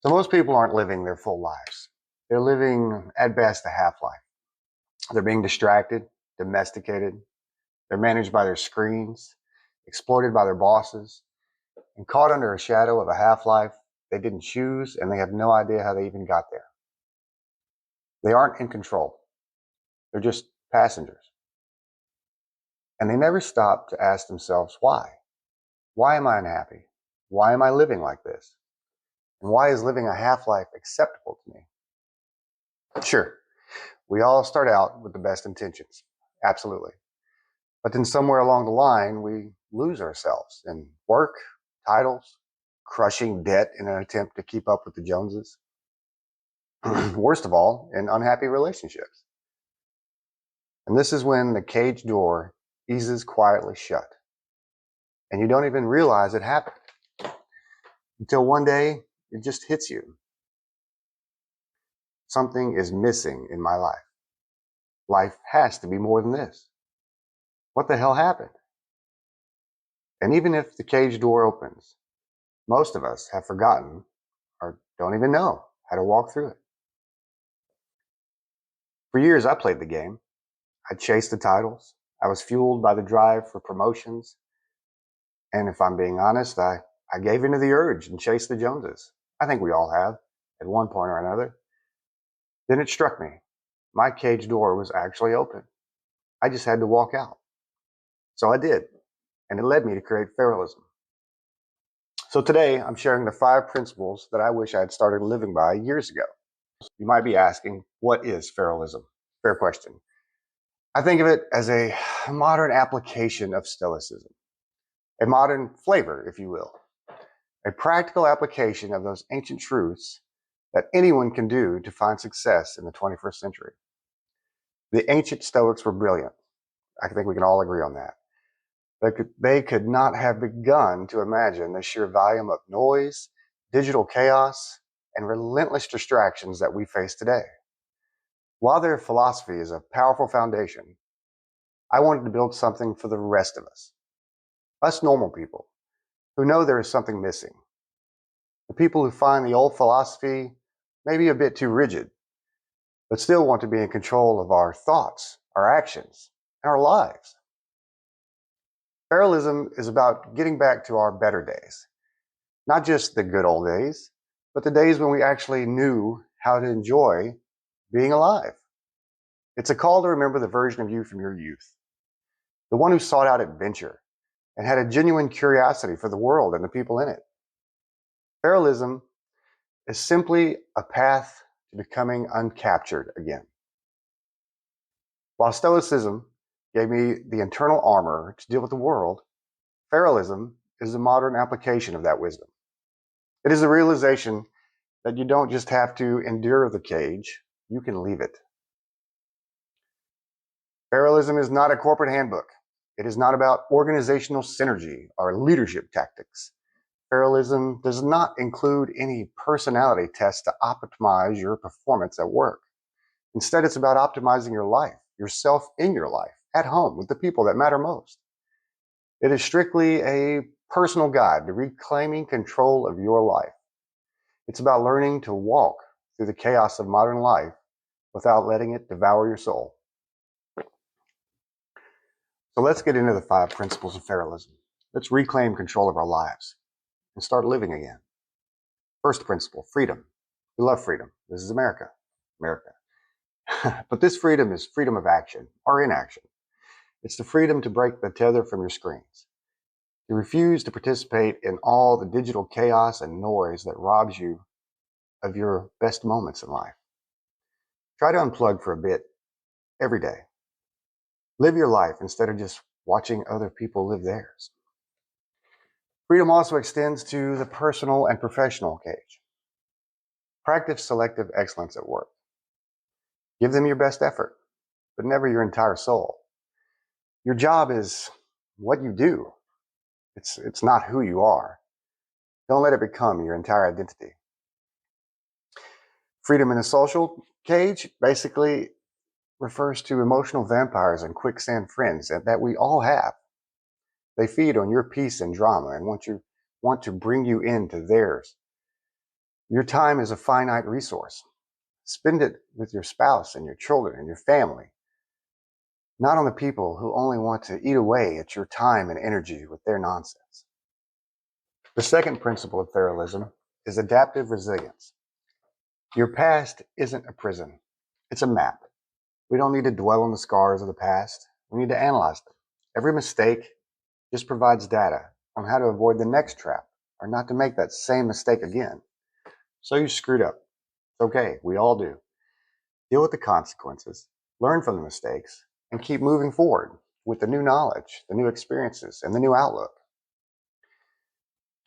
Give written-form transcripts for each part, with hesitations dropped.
So most people aren't living their full lives. They're living at best a half life. They're being distracted, domesticated. They're managed by their screens, exploited by their bosses, and caught under a shadow of a half life they didn't choose, and they have no idea how they even got there. They aren't in control. They're just passengers. And they never stop to ask themselves why. Why am I unhappy? Why am I living like this? And why is living a half life acceptable to me? Sure, we all start out with the best intentions. Absolutely. But then somewhere along the line, we lose ourselves in work, titles, crushing debt in an attempt to keep up with the Joneses. Worst of all, in unhappy relationships. And this is when the cage door eases quietly shut. And you don't even realize it happened until one day it just hits you. Something is missing in my life. Life has to be more than this. What the hell happened? And even if the cage door opens, most of us have forgotten or don't even know how to walk through it. For years, I played the game. I chased the titles. I was fueled by the drive for promotions. And if I'm being honest, I gave into the urge and chased the Joneses. I think we all have at one point or another. Then it struck me. My cage door was actually open. I just had to walk out. So I did. And it led me to create Feralism. So today, I'm sharing the 5 principles that I wish I had started living by years ago. You might be asking, what is Feralism? Fair question. I think of it as a modern application of Stoicism, a modern flavor, if you will, a practical application of those ancient truths that anyone can do to find success in the 21st century. The ancient Stoics were brilliant. I think we can all agree on that. They could not have begun to imagine the sheer volume of noise, digital chaos, and relentless distractions that we face today. While their philosophy is a powerful foundation, I wanted to build something for the rest of us normal people, who know there is something missing. The people who find the old philosophy maybe a bit too rigid, but still want to be in control of our thoughts, our actions, and our lives. Feralism is about getting back to our better days. Not just the good old days, but the days when we actually knew how to enjoy being alive. It's a call to remember the version of you from your youth, the one who sought out adventure and had a genuine curiosity for the world and the people in it. Feralism is simply a path to becoming uncaptured again. While Stoicism gave me the internal armor to deal with the world, Feralism is a modern application of that wisdom. It is the realization that you don't just have to endure the cage, you can leave it. Feralism is not a corporate handbook. It is not about organizational synergy or leadership tactics. Feralism does not include any personality tests to optimize your performance at work. Instead, it's about optimizing your life, yourself in your life, at home, with the people that matter most. It is strictly a personal guide to reclaiming control of your life. It's about learning to walk through the chaos of modern life without letting it devour your soul. So let's get into the 5 principles of Feralism. Let's reclaim control of our lives and start living again. First principle, freedom. We love freedom. This is America. But this freedom is freedom of action or inaction. It's the freedom to break the tether from your screens, to refuse to participate in all the digital chaos and noise that robs you of your best moments in life. Try to unplug for a bit every day. Live your life instead of just watching other people live theirs. Freedom also extends to the personal and professional cage. Practice selective excellence at work. Give them your best effort, but never your entire soul. Your job is what you do. It's not who you are. Don't let it become your entire identity. Freedom in a social cage basically refers to emotional vampires and quicksand friends that we all have. They feed on your peace and drama and want to bring you into theirs. Your time is a finite resource. Spend it with your spouse and your children and your family, not on the people who only want to eat away at your time and energy with their nonsense. The second principle of Feralism is adaptive resilience. Your past isn't a prison, it's a map. We don't need to dwell on the scars of the past. We need to analyze them. Every mistake just provides data on how to avoid the next trap or not to make that same mistake again. So you screwed up. It's okay, we all do. Deal with the consequences, learn from the mistakes, and keep moving forward with the new knowledge, the new experiences, and the new outlook.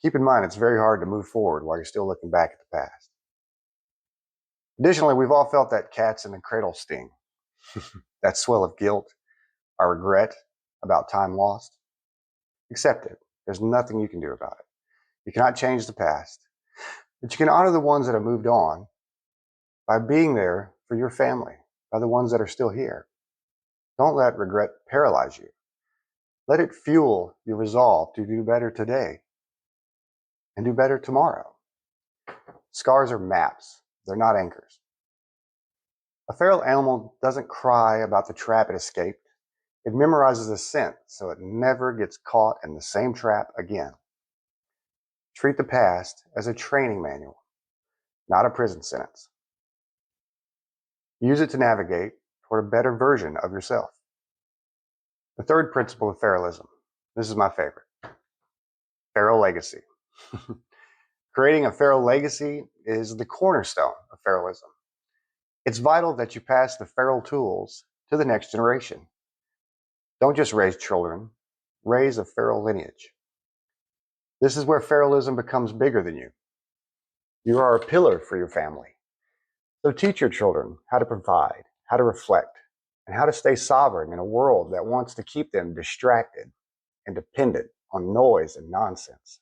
Keep in mind, it's very hard to move forward while you're still looking back at the past. Additionally, we've all felt that cats in the cradle sting, that swell of guilt, our regret about time lost. Accept it. There's nothing you can do about it. You cannot change the past, but you can honor the ones that have moved on by being there for your family, by the ones that are still here. Don't let regret paralyze you. Let it fuel your resolve to do better today and do better tomorrow. Scars are maps. They're not anchors. A feral animal doesn't cry about the trap it escaped. It memorizes a scent so it never gets caught in the same trap again. Treat the past as a training manual, not a prison sentence. Use it to navigate toward a better version of yourself. The third principle of Feralism. This is my favorite. Feral legacy. Creating a feral legacy is the cornerstone of Feralism. It's vital that you pass the feral tools to the next generation. Don't just raise children, raise a feral lineage. This is where Feralism becomes bigger than you. You are a pillar for your family. So teach your children how to provide, how to reflect, and how to stay sovereign in a world that wants to keep them distracted and dependent on noise and nonsense.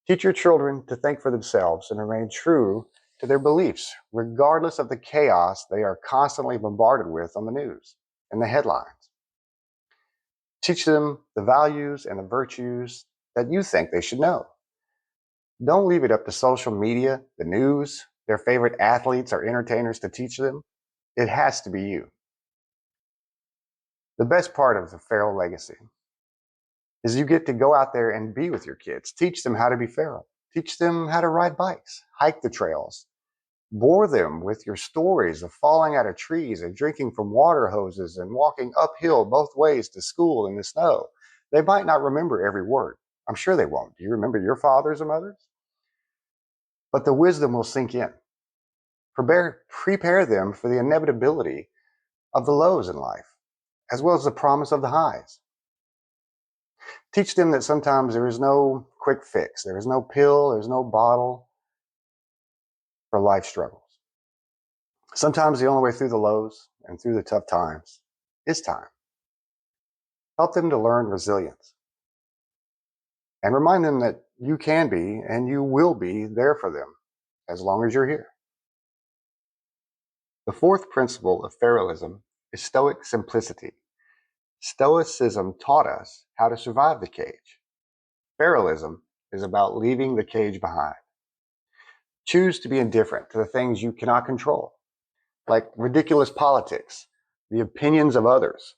Teach your children to think for themselves and remain true to their beliefs, regardless of the chaos they are constantly bombarded with on the news and the headlines. Teach them the values and the virtues that you think they should know. Don't leave it up to social media, the news, their favorite athletes or entertainers to teach them. It has to be you. The best part of the feral legacy is you get to go out there and be with your kids. Teach them how to be feral. Teach them how to ride bikes, hike the trails. Bore them with your stories of falling out of trees and drinking from water hoses and walking uphill both ways to school in the snow. They might not remember every word. I'm sure they won't. Do you remember your fathers and mothers? But the wisdom will sink in. Prepare them for the inevitability of the lows in life, as well as the promise of the highs. Teach them that sometimes there is no quick fix. There is no pill. There's no bottle for life struggles. Sometimes the only way through the lows and through the tough times is time. Help them to learn resilience. And remind them that you can be and you will be there for them as long as you're here. The fourth principle of Feralism is Stoic simplicity. Stoicism taught us how to survive the cage. Feralism is about leaving the cage behind. Choose to be indifferent to the things you cannot control, like ridiculous politics, the opinions of others,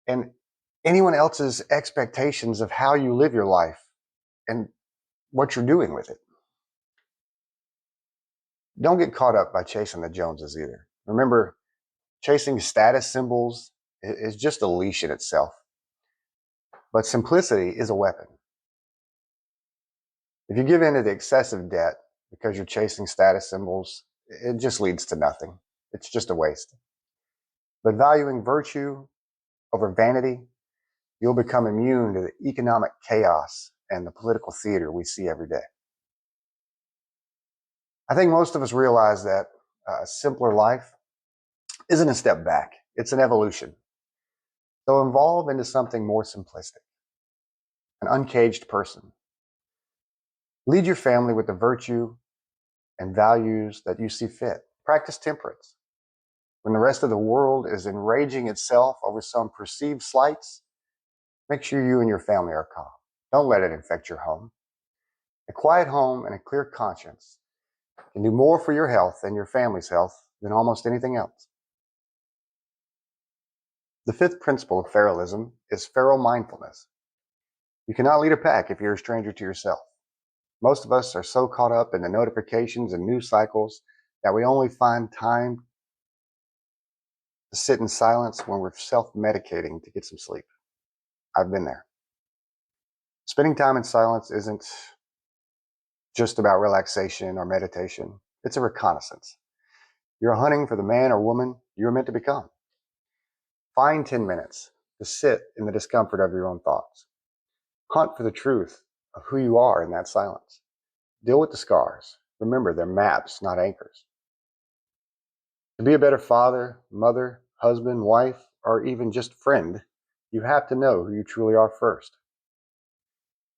and anyone else's expectations of how you live your life and what you're doing with it. Don't get caught up by chasing the Joneses either. Remember, chasing status symbols is just a leash in itself. But simplicity is a weapon. If you give in to the excessive debt because you're chasing status symbols, it just leads to nothing. It's just a waste. But valuing virtue over vanity, you'll become immune to the economic chaos and the political theater we see every day. I think most of us realize that a simpler life isn't a step back, it's an evolution. So evolve into something more simplistic, an uncaged person. Lead your family with the virtue and values that you see fit. Practice temperance. When the rest of the world is enraging itself over some perceived slights, make sure you and your family are calm. Don't let it infect your home. A quiet home and a clear conscience can do more for your health and your family's health than almost anything else. The fifth principle of Feralism is feral mindfulness. You cannot lead a pack if you're a stranger to yourself. Most of us are so caught up in the notifications and news cycles that we only find time to sit in silence when we're self-medicating to get some sleep. I've been there. Spending time in silence isn't just about relaxation or meditation. It's a reconnaissance. You're hunting for the man or woman you're meant to become. Find 10 minutes to sit in the discomfort of your own thoughts. Hunt for the truth of who you are in that silence. Deal with the scars. Remember, they're maps, not anchors. To be a better father, mother, husband, wife, or even just friend, you have to know who you truly are first.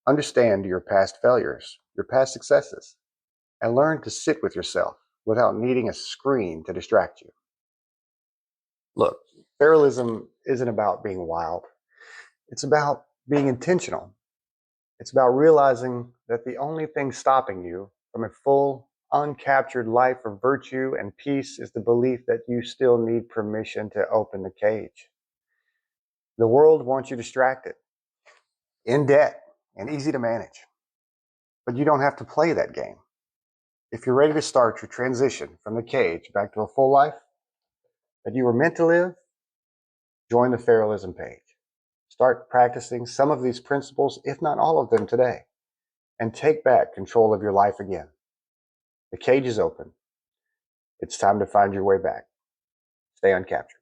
Understand your past failures, your past successes, and learn to sit with yourself without needing a screen to distract you. Look, Feralism isn't about being wild. It's about being intentional. It's about realizing that the only thing stopping you from a full, uncaptured life of virtue and peace is the belief that you still need permission to open the cage. The world wants you distracted, in debt, and easy to manage. But you don't have to play that game. If you're ready to start your transition from the cage back to a full life that you were meant to live, join the Feralism page. Start practicing some of these principles, if not all of them, today, and take back control of your life again. The cage is open. It's time to find your way back. Stay uncaptured.